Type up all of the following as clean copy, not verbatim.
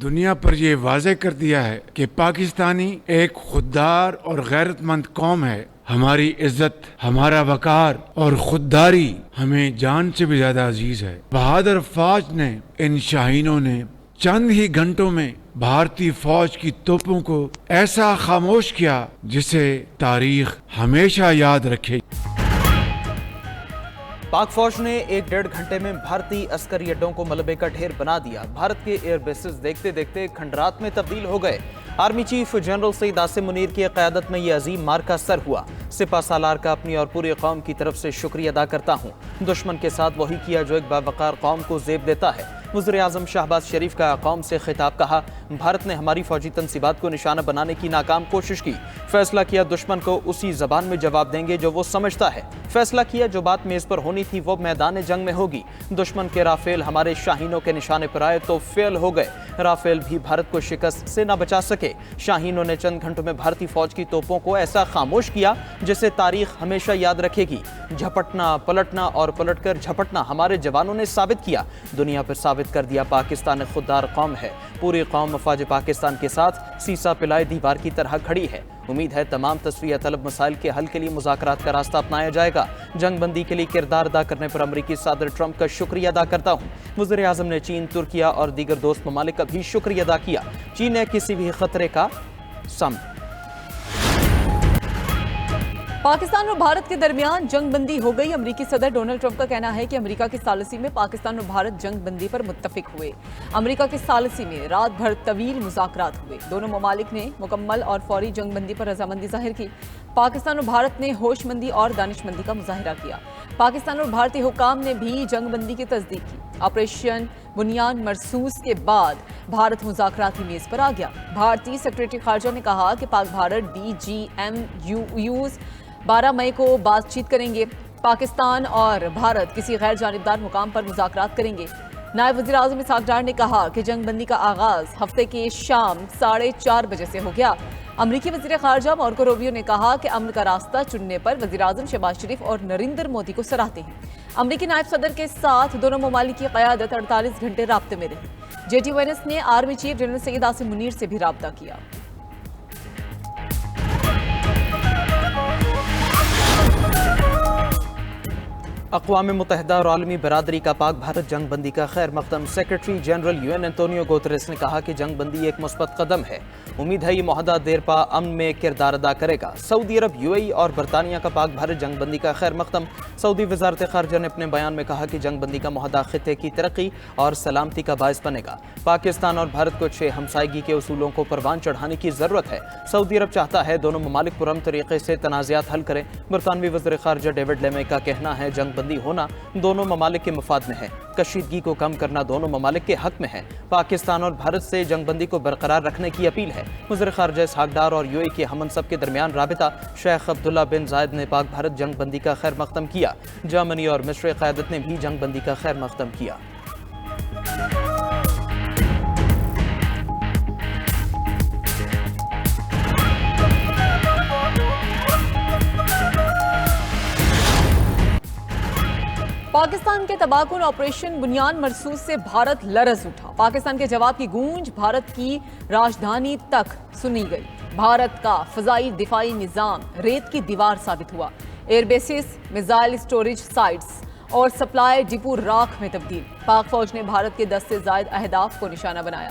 دنیا پر یہ واضح کر دیا ہے کہ پاکستانی ایک خوددار اور غیرت مند قوم ہے. ہماری عزت، ہمارا وقار اور خودداری ہمیں جان سے بھی زیادہ عزیز ہے. بہادر فوج نے، ان شاہینوں نے چند ہی گھنٹوں میں بھارتی فوج کی توپوں کو ایسا خاموش کیا جسے تاریخ ہمیشہ یاد رکھے. پاک فوج نے 1.5 گھنٹے میں بھارتی عسکری اڈوں کو ملبے کا ڈھیر بنا دیا. بھارت کے ایئر بیسز دیکھتے دیکھتے کھنڈرات میں تبدیل ہو گئے. آرمی چیف جنرل سعید عاصم منیر کی قیادت میں یہ عظیم مارکا سر ہوا. سپہ سالار کا اپنی اور پوری قوم کی طرف سے شکریہ ادا کرتا ہوں. دشمن کے ساتھ وہی کیا جو ایک باوقار قوم کو زیب دیتا ہے. وزیر اعظم شہباز شریف کا قوم سے خطاب. کہا، بھارت نے ہماری فوجی تنصیبات کو نشانہ بنانے کی ناکام کوشش کی. فیصلہ کیا دشمن کو اسی زبان میں جواب دیں گے جو وہ سمجھتا ہے. فیصلہ کیا جو بات میز پر ہونی تھی وہ میدان جنگ میں ہوگی. دشمن کے رافیل ہمارے شاہینوں کے نشانے پر آئے تو فیل ہو گئے. رافیل بھی بھارت کو شکست سے نہ بچا سکے. شاہینوں نے چند گھنٹوں میں بھارتی فوج کی توپوں کو ایسا خاموش کیا جسے تاریخ ہمیشہ یاد رکھے گی. جھپٹنا، پلٹنا اور پلٹ کر جھپٹنا ہمارے جوانوں نے ثابت کیا. دنیا پر ثابت کر دیا پاکستان ایک خوددار قوم ہے. پوری قوم مفاد پاکستان کے ساتھ سیسا پلائے دیوار کی طرح کھڑی ہے. امید ہے تمام تصفیہ طلب مسائل کے حل کے لیے مذاکرات کا راستہ اپنایا جائے گا. جنگ بندی کے لیے کردار ادا کرنے پر امریکی صدر ٹرمپ کا شکریہ ادا کرتا ہوں. وزیر اعظم نے چین، ترکیہ اور دیگر دوست ممالک کا بھی شکریہ ادا کیا. چین نے کسی بھی خطرے کا پاکستان اور بھارت کے درمیان جنگ بندی ہو گئی. امریکی صدر ڈونلڈ ٹرمپ کا کہنا ہے کہ امریکہ کی ثالثی میں پاکستان اور بھارت جنگ بندی پر متفق ہوئے. امریکہ کی ثالثی میں رات بھر طویل مذاکرات ہوئے. دونوں ممالک نے مکمل اور فوری جنگ بندی پر رضامندی ظاہر کی. پاکستان اور بھارت نے ہوش مندی اور دانش مندی کا مظاہرہ کیا. پاکستان اور بھارتی حکام نے بھی جنگ بندی کی تصدیق کی. آپریشن بنیان مرصوص کے بعد بھارت مذاکراتی میز پر آ گیا. بھارتی سیکرٹری خارجہ نے کہا کہ پاک بھارت DGMUs 12 مئی کو بات چیت کریں گے. پاکستان اور بھارت کسی غیر جانبدار مقام پر مذاکرات کریں گے. نائب وزیر اعظم اسحاق ڈار نے کہا کہ جنگ بندی کا آغاز ہفتے کے شام 4:30 بجے سے ہو گیا. امریکی وزیر خارجہ مارکو روبیو نے کہا کہ امن کا راستہ چننے پر وزیر اعظم شہباز شریف اور نریندر مودی کو سراہتے ہیں. امریکی نائب صدر کے ساتھ دونوں ممالک کی قیادت 48 گھنٹے رابطے میں رہی. JT وینس نے آرمی چیف جنرل سعید عاصم منیر سے بھی رابطہ کیا. اقوام متحدہ اور عالمی برادری کا پاک بھارت جنگ بندی کا خیر مقدم. Secretary general UN Antonio Guterres نے کہا کہ جنگ بندی ایک مثبت قدم ہے. امید ہے یہ معاہدہ دیر پا امن میں کردار ادا کرے گا. سعودی عرب، UAE اور برطانیہ کا پاک بھارت جنگ بندی کا خیر مقدم. سعودی وزارت خارجہ نے اپنے بیان میں کہا کہ جنگ بندی کا معاہدہ خطے کی ترقی اور سلامتی کا باعث بنے گا. پاکستان اور بھارت کو 6 ہمسائیگی کے اصولوں کو پروان چڑھانے کی ضرورت ہے. سعودی عرب چاہتا ہے دونوں ممالک پرامن طریقے سے تنازعات حل کریں. برطانوی وزیر خارجہ ڈیوڈ لیمی کا کہنا ہے جنگ بندی ہونا دونوں ممالک کے مفاد میں ہے. کشیدگی کو کم کرنا دونوں ممالک کے حق میں ہے. پاکستان اور بھارت سے جنگ بندی کو برقرار رکھنے کی اپیل ہے. وزیر خارجہ اسحاق ڈار اور UAE کے ہم منصب کے درمیان رابطہ. شیخ عبداللہ بن زائد نے پاک بھارت جنگ بندی کا خیر مقدم کیا. جرمنی اور مصر قیادت نے بھی جنگ بندی کا خیر مقدم کیا. پاکستان کے تباہ کن آپریشن بنیان مرصوص سے بھارت لرز اٹھا. پاکستان کے جواب کی گونج بھارت کی راجدھانی تک سنی گئی. بھارت کا فضائی دفاعی نظام ریت کی دیوار ثابت ہوا. Air bases, missile storage sites اور سپلائی ڈپو راکھ میں تبدیل. پاک فوج نے بھارت کے 10 سے زائد اہداف کو نشانہ بنایا.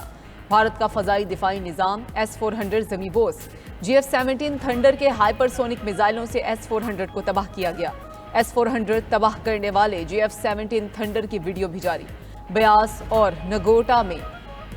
بھارت کا فضائی دفاعی نظام S-400 زمیں بوس GF-17 تھنڈر کے ہائپر سونک میزائلوں سے S-400 کو تباہ کیا گیا. S-400 تباہ کرنے والے GF-17 تھنڈر کی ویڈیو بھی جاری. بیاس اور نگوٹا میں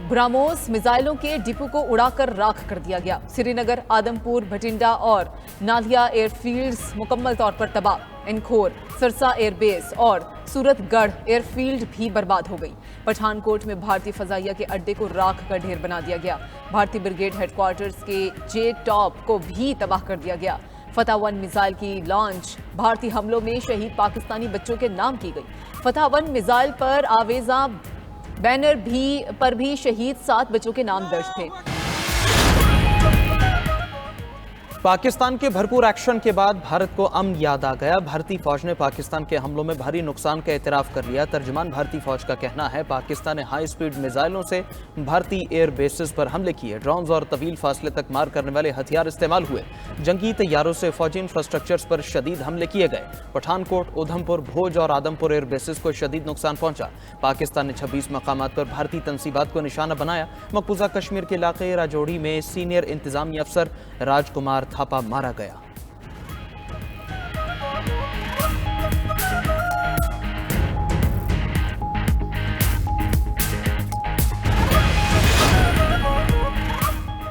براموس میزائلوں کے ڈپو کو اڑا کر راکھ کر دیا گیا. سری نگر، آدم پور، بھٹنڈا اور نالیا ایئر فیلڈز مکمل طور پر تباہ. انکھور، سرسا ایئر بیس اور سورت گڑھ ایئر فیلڈ بھی برباد ہو گئی. پٹھان کوٹ میں بھارتی فضائیہ کے اڈے کو راکھ کا ڈھیر بنا دیا گیا. بھارتی بریگیڈ ہیڈ کوارٹرز کے جے ٹاپ کو بھی تباہ کر دیا گیا. فتح 1 میزائل کی لانچ بھارتی حملوں میں شہید پاکستانی بچوں کے نام کی گئی. فتح 1 میزائل پر آویزاں بینر پر بھی شہید 7 بچوں کے نام درج تھے. पाकिस्तान के भरपूर एक्शन के बाद भारत को अमन याद आ गया। भारतीय फौज ने पाकिस्तान के हमलों में भारी नुकसान का एतराफ़ कर लिया। तर्जुमान भारतीय फौज का कहना है पाकिस्तान ने हाई स्पीड मिसाइलों से भारतीय एयर बेसेस पर हमले किए। ड्रोन्स और तवील फासले तक मार करने वाले हथियार इस्तेमाल हुए। जंगी तैयारों से फौजी इंफ्रास्ट्रक्चर्स पर शदीद हमले किए गए। पठानकोट, उधमपुर, भोज और आदमपुर एयर बेसेस को शदीद नुकसान पहुंचा। पाकिस्तान ने 26 मकामात पर भारतीय तंसीबात को निशाना बनाया। मकबूजा कश्मीर के इलाके राजौरी में सीनियर इंतजामी अफसर राजकुमार थापा मारा गया।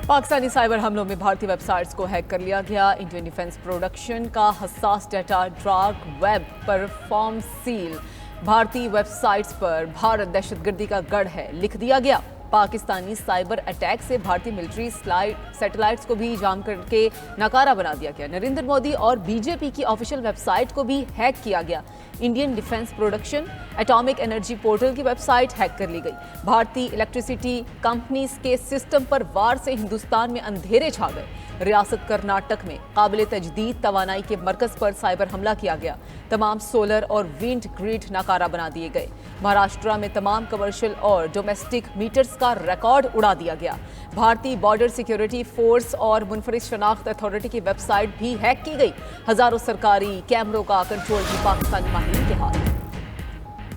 पाकिस्तानी साइबर हमलों में भारतीय वेबसाइट्स को हैक कर लिया गया। इंडियन डिफेंस प्रोडक्शन का हसास डाटा डार्क वेब पर फॉर्म सील। भारतीय वेबसाइट्स पर भारत दहशतगर्दी का गढ़ है लिख दिया गया। पाकिस्तानी साइबर अटैक से भारतीय मिलिट्री सैटेलाइट्स को भी जाम करके नकारा बना दिया गया। नरेंद्र मोदी और बीजेपी की ऑफिशियल वेबसाइट को भी हैक किया गया। Indian defence production atomic energy portal की वेबसाइट हैक कर ली गई। भारतीय इलेक्ट्रिसिटी कंपनीज के सिस्टम पर वार से हिंदुस्तान में अंधेरे छा गए। रियासत कर्नाटक में काबिल तजदीद तवानाई के मरकज पर साइबर हमला किया गया। तमाम सोलर और विंड ग्रिड नाकारा बना दिए गए। महाराष्ट्र में तमाम कमर्शियल और डोमेस्टिक मीटर्स का रिकॉर्ड उड़ा दिया गया। भारतीय बॉर्डर सिक्योरिटी फोर्स और मुनफरिद शनाख्त अथॉरिटी की वेबसाइट भी हैक की गई। हजारों सरकारी कैमरों का कंट्रोल भी पाकिस्तानी माहिरीन के हाथ।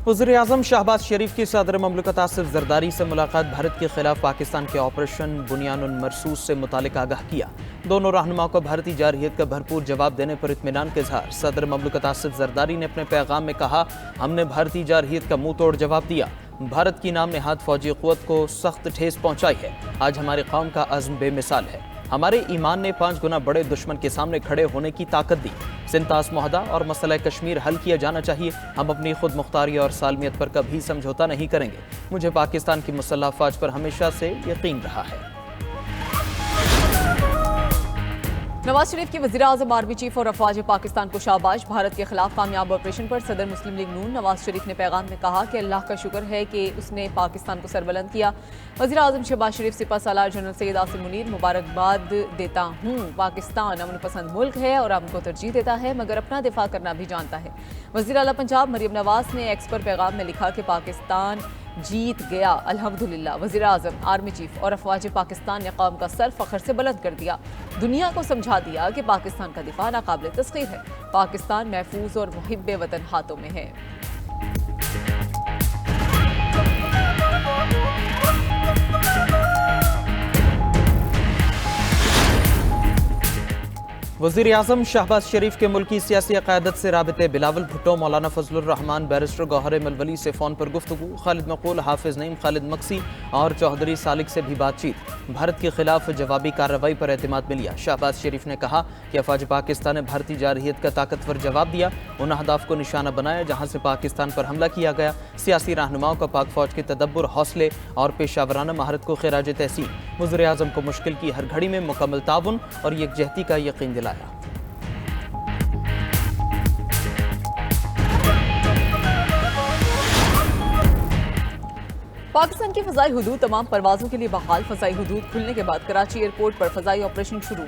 वज़ीर-ए-आज़म शहबाज शरीफ की सदर ममलकत आसिफ ज़रदारी से मुलाकात भारत के खिलाफ पाकिस्तान के ऑपरेशन बुनियानुल मरसूस से मुतालिक आगाह किया। दोनों रहनुमाओं को भारतीय जारहियत का भरपूर जवाब देने पर इत्मीनान के इज़हार। सदर ममलकत आसिफ ज़रदारी ने अपने पैगाम में कहा, हमने भारतीय जारहियत का मुंह तोड़ जवाब दिया। भारत की नाम नेहाद फौजी क़ुव्वत को सख्त ठेस पहुंचाई है। आज हमारी कौम का अज़्म बेमिसाल है। हमारे ईमान ने 5 गुना बड़े दुश्मन के सामने खड़े होने की ताकत दी। सिंतास मुआहदा और मसला कश्मीर हल किया जाना चाहिए। हम अपनी खुद मुख्तारी और सालमियत पर कभी समझौता नहीं करेंगे। मुझे पाकिस्तान की मुसल्लह अफवाज पर हमेशा से यकीन रहा है। नवाज शरीफ की वज़ीर-ए-आज़म आर्मी चीफ और अफवाज पाकिस्तान को शाबाश। भारत के खिलाफ कामयाब ऑपरेशन पर सदर मुस्लिम लीग नून नवाज शरीफ ने पैगाम में कहा कि अल्लाह का शुक्र है कि उसने पाकिस्तान को सरबलंद किया। वज़ीर-ए-आज़म शहबाज शरीफ सिपह सालार जनरल सैयद आसिम मुनीर, मुबारकबाद देता हूँ। पाकिस्तान अमन पसंद मुल्क है और अमन को तरजीह देता है, मगर अपना दिफा करना भी जानता है। वज़ीर आला पंजाब मरियम नवाज ने एक्स पर पैगाम में लिखा कि पाकिस्तान जीत गया अल्हम्दुलिल्लाह। वज़ीर-ए-आज़म, आर्मी चीफ और अफवाज पाकिस्तान ने कौम का सर फख्र से बुलंद कर दिया। दुनिया को समझा दिया कि पाकिस्तान का दिफा नाकाबिल तस्खीर है। पाकिस्तान महफूज और मुहिब्बे वतन हाथों में है। वज़ीर-ए-आज़म शहबाज शरीफ के मुल्की सियासी क़यादत से राबिते। बिलावल भुट्टो, मौलाना फजलुर रहमान, बैरिस्टर गौहर मलवली से फ़ोन पर गुफ्तगू। खालिद मक़ूल, हाफिज़ नईम, खालिद मक्सी और चौधरी सालिक से भी बातचीत। भारत के खिलाफ जवाबी कार्रवाई पर एतमाद मिल लिया। शहबाज शरीफ ने कहा कि अफवाज पाकिस्तान ने भारतीय जारहियत का ताकतवर जवाब दिया। उन अहदाफ को निशाना बनाया जहाँ से पाकिस्तान पर हमला किया गया। सियासी रहनुमाओं का पाक फ़ौज के तदब्बुर, हौसले और पेशावराना महारत को खिराज तहसीन। वज़ीर-ए-आज़म को मुश्किल की हर घड़ी में मुकम्मल ताउन और यकजहती का यकीन दिलाया। पाकिस्तान की फ़ज़ाई हुदूद तमाम परवाज़ों के लिए बहाल। फ़ज़ाई हुदूद खुलने के बाद कराची एयरपोर्ट पर फ़ज़ाई ऑपरेशन शुरू।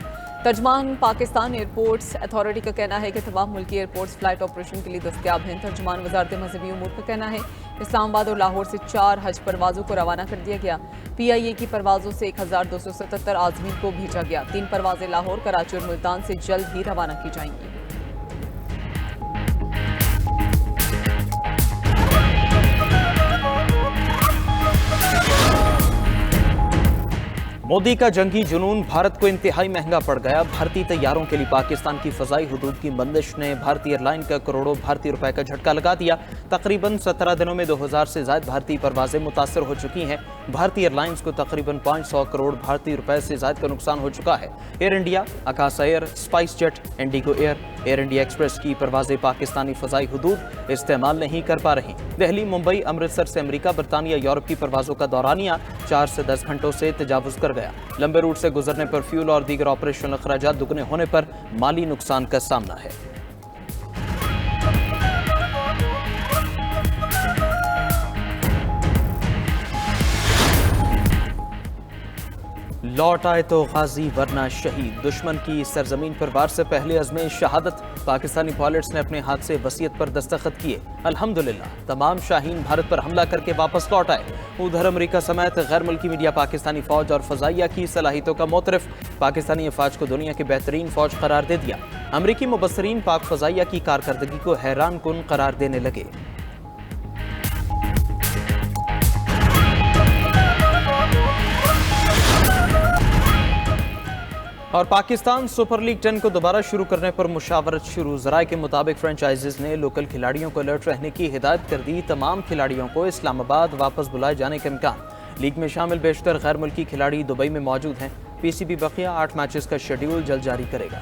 तर्जमान पाकिस्तान एयरपोर्ट्स अथॉरिटी का कहना है कि तमाम मुल्की एयरपोर्ट्स फ्लाइट ऑपरेशन के लिए दस्तयाब हैं। तर्जमान वज़ारत मज़हबी उमूर का कहना है इस्लामाबाद और लाहौर से 4 हज परवाज़ों को रवाना कर दिया गया। PIA की परवाज़ों से 1277 आज़मीन को भेजा गया। 3 परवाज़ें लाहौर, कराची और मुल्तान से जल्द ही रवाना की जाएंगी। मोदी का जंगी जुनून भारत को इंतहाई महंगा पड़ गया। भारतीय तैयारों के लिए पाकिस्तान की फ़ज़ाई हुदूद की बंदिश ने भारतीय एयरलाइन का करोड़ों भारतीय रुपए का झटका लगा दिया। तकरीबन 17 दिनों में 2000 से ज़ायद भारतीय परवाज़ें मुतासर हो चुकी हैं। भारतीय एयरलाइंस को तकरीबन 500 करोड़ भारतीय रुपए से ज़ायद का नुकसान हो चुका है। Air India, Akasa Air, SpiceJet, IndiGo Air, Air India Express की परवाज़ें पाकिस्तानी फ़ज़ाई हुदूद इस्तेमाल नहीं कर पा रही। दिल्ली, मुंबई, अमृतसर से अमरीका, बरतानिया, यूरोप की परवाज़ों का दौरानिया 4 से 10 घंटों से तजावुज़ कर गया। लंबे रूट से गुजरने पर फ्यूल और दीगर ऑपरेशनल अखराजात दुगने होने पर माली नुकसान का सामना है। लौट आए तो गाजी वरना शहीद। दुश्मन की सरजमीन पर वार से पहले अज़्मे शहादत। पाकिस्तानी पायलट्स ने अपने हाथ से वसीयत पर दस्तखत किए। अल्हम्दुलिल्लाह तमाम शाहीन भारत पर हमला करके वापस लौट आए। उधर अमेरिका समेत गैर मुल्की मीडिया पाकिस्तानी फौज और फजाइया की सलाहियतों का मोतरफ। पाकिस्तानी अफवाज को दुनिया की बेहतरीन फौज करार दे दिया। अमरीकी मुबस्सरीन पाक फजाइया की कारकर्दगी को हैरान कुन करार देने लगे। और पाकिस्तान सुपर लीग 10 को दोबारा शुरू करने पर मुशावरत शुरू। ज़राए के मुताबिक फ्रेंचाइजीज ने लोकल खिलाड़ियों को अलर्ट रहने की हिदायत कर दी। तमाम खिलाड़ियों को इस्लामाबाद वापस बुलाए जाने का इम्कान। लीग में शामिल बेशतर गैर मुल्की खिलाड़ी दुबई में मौजूद हैं। पीसीबी बकिया 8 मैचेस का शेड्यूल जल्द जारी करेगा।